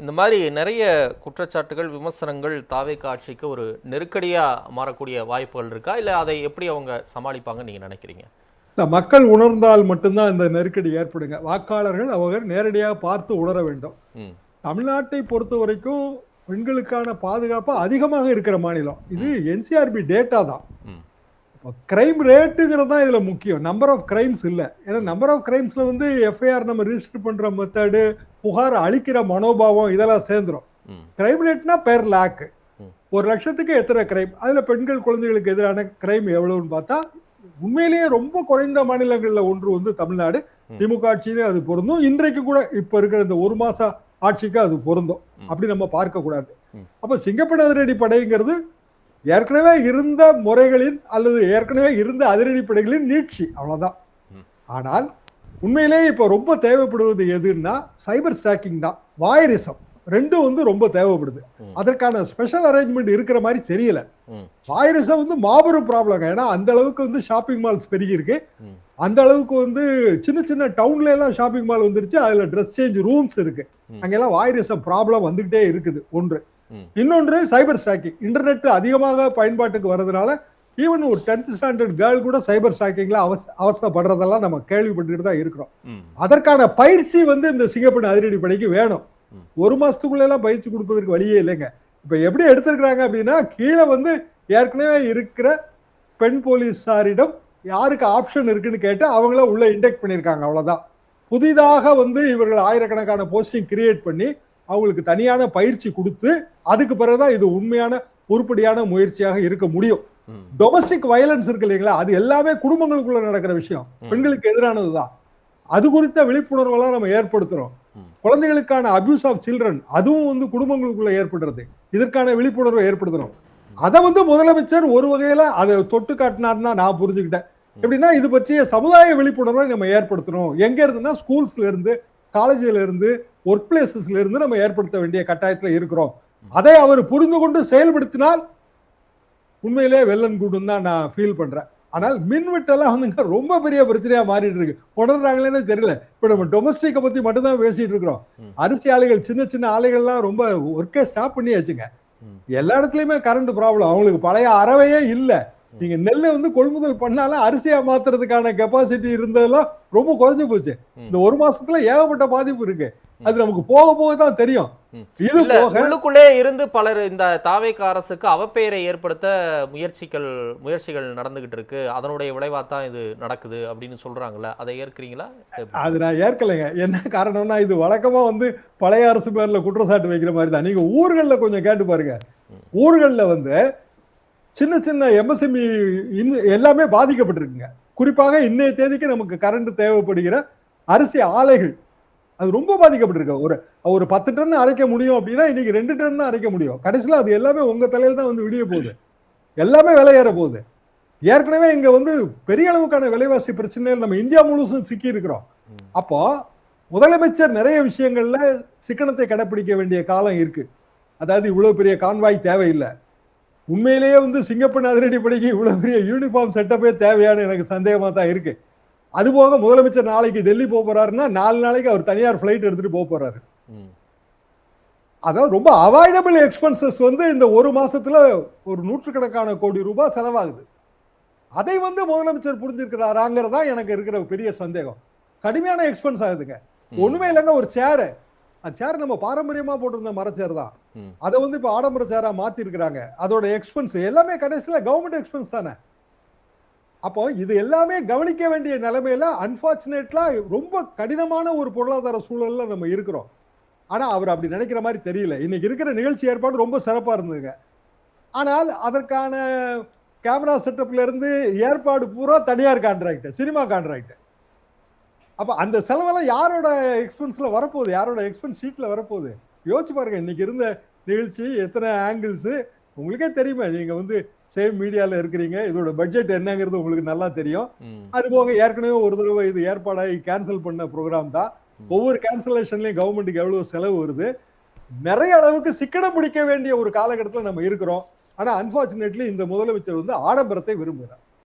இந்த மாதிரி நிறைய குற்றச்சாட்டுகள், விமர்சனங்கள் தாவேகா ஆட்சிக்கு ஒரு நெருக்கடியா மாறக்கூடிய வாய்ப்புகள் இருக்கா? இல்ல அதை எப்படி அவங்க சமாளிப்பாங்கன்னு நீங்க நினைக்கிறீங்க? மக்கள் உணர்ந்தால் மட்டும்தான் இந்த நெருக்கடி ஏற்படுங்க. வாக்காளர்கள் அவங்க நேரடியாக பார்த்து உணர வேண்டும். ம். தமிழ்நாட்டை பொறுத்த வரைக்கும் பெண்களுக்கான பாதுகாப்பு அதிகமாக இருக்கிற மாநிலம். இது என்சிஆர்பி டேட்டா தான். ம். கிரைம் ரேட்டுங்கிறது தான் இதுல முக்கியம். நம்பர் ஆஃப் கிரைம்ஸ் இல்ல. ஏன்னா நம்பர் ஆஃப் கிரைம்ஸ்ல வந்து எஃப்ஐஆர் நம்ம ரிஜிஸ்டர் பண்ற மெத்தடு, புகார் அளிக்கிற மனோபாவம் இதெல்லாம் சேர்ந்துரும். ம். கிரைம் ரேட்னா பெர் லேக். ம். 1,00,000க்கு எத்தனை கிரைம், அதுல பெண்கள் குழந்தைகளுக்கு எதிரான கிரைம் எவ்வளவுன்னு பார்த்தா உண்மையிலேயே ரொம்ப குறைந்த மாநிலங்கள்ல ஒன்று வந்து தமிழ்நாடு. திமுக ஆட்சியிலே அது பொருந்தும். இன்றைக்கு கூட இப்ப இருக்கிற இந்த ஒரு மாச ஆட்சிக்கு அது பொருந்தும். அப்படி நம்ம பார்க்க கூடாது. அப்ப சிங்கப்பெண் அதிரடி படைங்கிறது ஏற்கனவே இருந்த முறைகளின் அல்லது ஏற்கனவே இருந்த அதிரடி படைகளின் நீட்சி, அவ்வளவுதான். ஆனால் உண்மையிலேயே இப்ப ரொம்ப தேவைப்படுவது எதுன்னா சைபர் ஸ்டாக்கிங் தான். வாயரிசம் ரெண்டும் வந்து ரொம்ப தேவைப்படுது. அதற்கான ஸ்பெஷல் அரேஞ்ச்மெண்ட் இருக்கிற மாதிரி தெரியல. வாயரிசம் வந்து மாபெரும் ப்ராப்ளம். ஏன்னா அந்த அளவுக்கு வந்து ஷாப்பிங் மால்ஸ் பெருகி இருக்கு. அந்த அளவுக்கு வந்து சின்ன சின்ன டவுன்ல எல்லாம் ஷாப்பிங் மால் வந்துருச்சு. அதுல ட்ரெஸ் சேஞ்ச் ரூம்ஸ் இருக்கு. அங்கெல்லாம் வாயரிசம் ப்ராப்ளம் வந்துகிட்டே இருக்குது. ஒன்று. இன்னொன்று சைபர் ஸ்டாக்கிங். இன்டர்நெட் அதிகமாக பயன்பாட்டுக்கு வர்றதுனால ஈவன் ஒரு 10th ஸ்டாண்டர்ட் கேர்ள் கூட சைபர் ஸ்டாக்கிங்ல அவஸ்தைப்படுறதெல்லாம் நம்ம கேள்விப்பட்டுட்டு தான் இருக்கிறோம். அதற்கான பயிற்சி வந்து இந்த சிங்கப்பெண் அதிரடி படைக்கு வேணும். ஒரு மாசத்துக்குள்ள எல்லாம் பயிற்சி கொடுப்பதற்கு வழியே இல்லைங்க. இப்ப எப்படி எடுத்திருக்கிறாங்க அப்படின்னா, கீழே வந்து ஏற்கனவே இருக்கிற பெண் போலீஸாரிடம் யாருக்கு ஆப்ஷன் இருக்குன்னு கேட்டு அவங்கள உள்ள இன்டெக்ட் பண்ணியிருக்காங்க, அவ்வளவுதான். புதிதாக வந்து இவர்கள் ஆயிரக்கணக்கான போஸ்டிங் கிரியேட் பண்ணி அவங்களுக்கு தனியான பயிற்சி கொடுத்து அதுக்கு பிறகுதான் இது உண்மையான உருப்படியான முயற்சியாக இருக்க முடியும். டொமஸ்டிக் வயலன்ஸ் இருக்கு இல்லைங்களா, அது எல்லாமே குடும்பங்களுக்குள்ள நடக்கிற விஷயம், பெண்களுக்கு எதிரானதுதான். அது குறித்த விழிப்புணர்வெல்லாம் நம்ம ஏற்படுத்துறோம். குழந்தைகளுக்கான அபியூஸ் ஆஃப் சில்ட்ரன் அதுவும் வந்து குடும்பங்களுக்குள்ள ஏற்படுறது. இதற்கான விழிப்புணர்வை ஏற்படுத்தணும். அதை வந்து முதலமைச்சர் ஒரு வகையில அதை தொட்டு காட்டினார்னா நான் புரிஞ்சுக்கிட்டேன். எப்படின்னா இது பற்றிய சமுதாய விழிப்புணர்வை நம்ம ஏற்படுத்தணும். எங்க இருந்துன்னா ஸ்கூல்ஸ்ல இருந்து, காலேஜ்ல இருந்து, ஒர்க் பிளேசஸ்ல இருந்து நம்ம ஏற்படுத்த வேண்டிய கட்டாயத்துல இருக்கிறோம். அதை அவர் புரிந்து கொண்டு செயல்படுத்தினால் உண்மையிலே வெல்லன் கூடும் தான் நான் ஃபீல் பண்றேன். ஆனால் மின்வெட்டெல்லாம் வந்து ரொம்ப பெரிய பிரச்சனையா மாறிட்டு இருக்கு. உணர்றாங்களேன்னு தெரியல. இப்ப நம்ம டொமஸ்டிக்கை பத்தி மட்டும்தான் பேசிட்டு இருக்கிறோம். அரிசி ஆலைகள், சின்ன சின்ன ஆலைகள்லாம் ரொம்ப ஒர்க்கே ஸ்டாப் பண்ணியாச்சுங்க. எல்லா இடத்துலயுமே கரண்ட் ப்ராப்ளம். அவங்களுக்கு பழைய அறவையே இல்ல. நீங்க நெல்லை வந்து கொள்முதல் பண்ணாலும் அரிசியா மாத்துறதுக்கான கெப்பாசிட்டி இருந்ததெல்லாம் ரொம்ப குறைஞ்சு போச்சு. இந்த ஒரு மாசத்துல ஏகப்பட்ட பாதிப்பு இருக்கு. அது நமக்கு போக போக தான் தெரியும். இது போக உள்ளுக்குள்ளே இருந்து பலர் இந்த தாவேகா அரசுக்கு அவப்பெயரை ஏற்படுத்த முயற்சிகள் நடந்துகிட்டு இருக்கு. அதனுடைய விளைவா தான் இது நடக்குது அப்படின்னு சொல்றாங்கல்ல, அதை ஏற்கிறீங்களா? அது நான் ஏற்கலைங்க. என்ன காரணம்னா இது வழக்கமா வந்து பழைய அரசு பேர்ல குற்றச்சாட்டு வைக்கிற மாதிரி தான். நீங்க ஊர்கள்ல கொஞ்சம் கேட்டு பாருங்க. ஊர்கள்ல வந்து சின்ன சின்ன எம்எஸ்எம்இ எல்லாமே பாதிக்கப்பட்டிருக்குங்க. குறிப்பாக இன்னைய தேதிக்கு நமக்கு கரண்ட் தேவைப்படுகிற அரிசி ஆலைகள் அது ரொம்ப பாதிக்கப்பட்டிருக்கு. ஒரு 10 டன் அரைக்க முடியும் அப்படின்னா இன்னைக்கு 2 டன் தான் அரைக்க முடியும். கடைசியில் அது எல்லாமே உங்க தலையில தான் வந்து விடிய போகுது. எல்லாமே விலை ஏற போகுது. ஏற்கனவே இங்க வந்து பெரிய அளவுக்கான விலைவாசி பிரச்சனைகள் நம்ம இந்தியா முழுசும் சிக்கி இருக்கிறோம். அப்போ முதலமைச்சர் நிறைய விஷயங்கள்ல சிக்கனத்தை கடைபிடிக்க வேண்டிய காலம் இருக்கு. அதாவது இவ்வளவு பெரிய கான்வாய் தேவையில்லை. உண்மையிலேயே வந்து சிங்கப்பெண் அதிரடி படைக்கு இவ்வளவு பெரிய யூனிஃபார்ம் செட்டப்பே தேவையான எனக்கு சந்தேகமா தான் இருக்கு. அதுபோக முதலமைச்சர் நாளைக்கு டெல்லி போறாருன்னா 4 நாளைக்கு அவர் தனியார் பிளைட் எடுத்துட்டு போறாரு. அதாவது ரொம்ப அவாய்டபிள் எக்ஸ்பென்சஸ் வந்து இந்த ஒரு மாசத்துல ஒரு 100கணக்கான கோடி ரூபாய் செலவாகுது. அதை வந்து முதலமைச்சர் புரிஞ்சிருக்கிறாராங்கிறதா எனக்கு இருக்கிற பெரிய சந்தேகம். கடுமையான எக்ஸ்பென்ஸ் ஆகுதுங்க. ஒண்ணுமே இல்லைங்க, ஒரு சேரு. அந்த சேர் நம்ம பாரம்பரியமா போட்டிருந்த மரச்சேர் தான். அதை வந்து இப்ப ஆடம்பர சேரா மாத்தி இருக்கிறாங்க. அதோட எக்ஸ்பென்ஸ் எல்லாமே கடைசியில கவர்மெண்ட் எக்ஸ்பென்ஸ் தானே. அப்போ இது எல்லாமே கவனிக்க வேண்டிய நிலைமையில அன்பார்ச்சுனேட்லா ரொம்ப கடினமான ஒரு பொருளாதார சூழல்ல நம்ம இருக்கிறோம். ஆனா அவர் அப்படி நினைக்கிற மாதிரி தெரியல. இன்னைக்கு இருக்கிற நிகழ்ச்சி ஏற்பாடு ரொம்ப சிறப்பா இருந்ததுங்க. ஆனால் அதற்கான கேமரா செட்டப்ல இருந்து ஏற்பாடு பூரா தனியார் கான்ட்ராக்ட், சினிமா கான்ட்ராக்ட். அப்ப அந்த செலவெல்லாம் யாரோட எக்ஸ்பென்ஸ்ல வரப்போகுது, யாரோட எக்ஸ்பென்ஸ் ஷீட்ல வரப்போகுது? யோசிச்சு பாருங்க. இன்னைக்கு இருந்த நிகழ்ச்சி எத்தனை ஆங்கிள்ஸ் உங்களுக்கே தெரியுமே. நீங்க வந்து சேம் மீடியால இருக்கிறீங்க. இதோட பட்ஜெட் என்னங்கிறது உங்களுக்கு நல்லா தெரியும். அது போக ஏற்கனவே ஒரு தடவை இது ஏற்பாடாகி கேன்சல் பண்ண ப்ரோக்ராம் தான். ஒவ்வொரு கேன்சலேஷன்லயும் கவர்மெண்ட்டுக்கு எவ்வளவு செலவு வருது. நிறைய அளவுக்கு சிக்கனம் பிடிக்க வேண்டிய ஒரு காலகட்டத்தில் நம்ம இருக்கிறோம். ஆனா அன்பார்ச்சுனேட்லி இந்த முதலமைச்சர் வந்து ஆடம்பரத்தை விரும்புகிறார்.